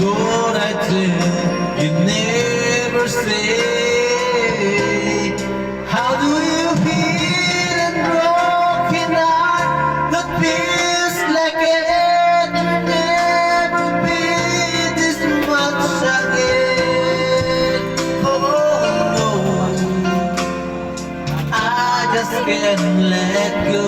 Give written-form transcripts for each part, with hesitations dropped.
what I did. You never say. How do you feel a broken heart that feels like it will never be this much again? Oh no, I just can't let go.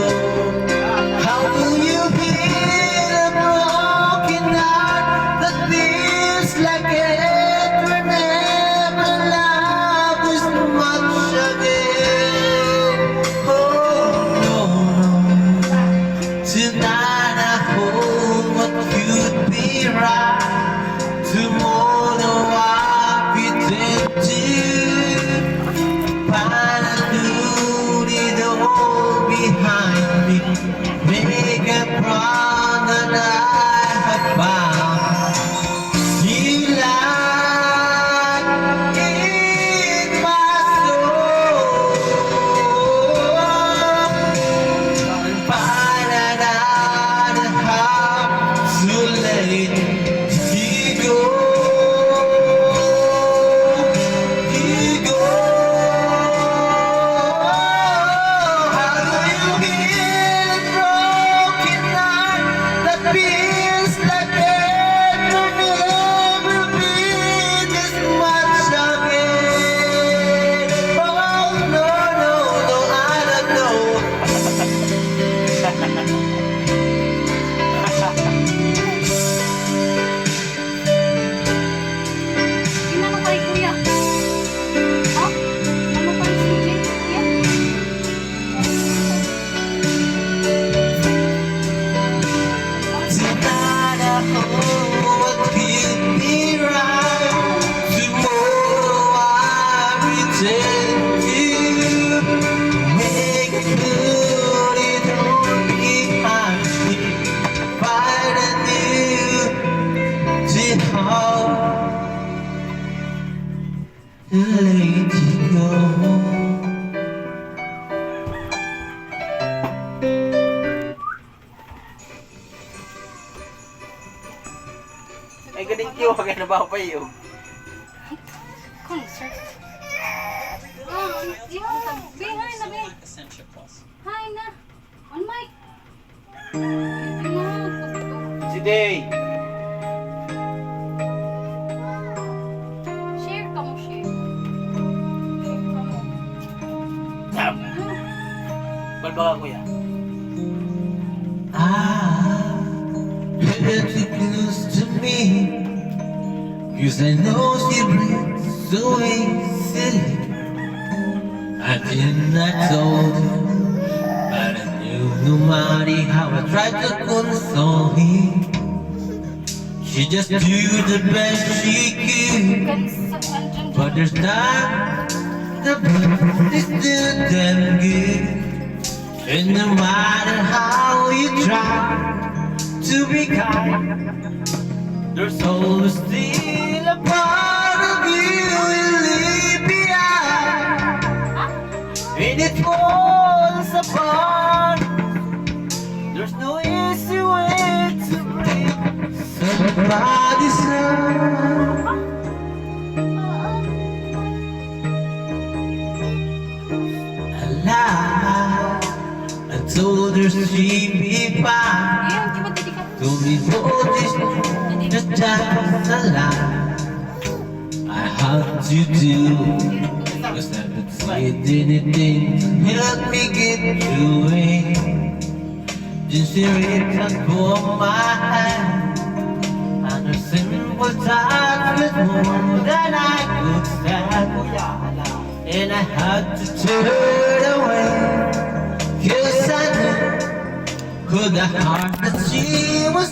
How do you feel a broken heart that feels like it will never love this much again? Oh no, tonight I hope what could be right. Tomorrow I'll pretend to find a new door behind me. Make a promise that I have found. You lie in my soul, and find out how too late you go. You go. How do you feel a broken heart that feels like it will never be this much again? Oh no, no, no, I don't know. Ginano kay kuya? Ha? Ano pa si Jay? Tonight I hope what could be right. Tomorrow I pretend to make it good. It all behind me. Find a new jihad to let you go. Ay, galing kiyo. Kaya nabapay yun. Concert. Oh, di mo sabi. Hi na, be. Hi na. On mic. Si Day. Share ka mo, share. Share ka mo. Tap. Balbaga kuya. You're too close to me, 'cause I know she breathes so easily. I told her, but I knew no matter how I tried to console her, she just do the best she could. But there's time, the blood is still damn good. And no matter how you try to be kind, there's always still a part of you you leave behind. And it falls apart. There's no easy way to break somebody's heart. I lied, I told her she'd be fine. Ayun, di ba dedikat? Told me notice just just a lie. I had to do, cause I haven't said anything to help me get through it. Then she reached out for my hand, and her simple touch was more than I could stand. And I had to turn away, 'cause I knew, could the heart that she was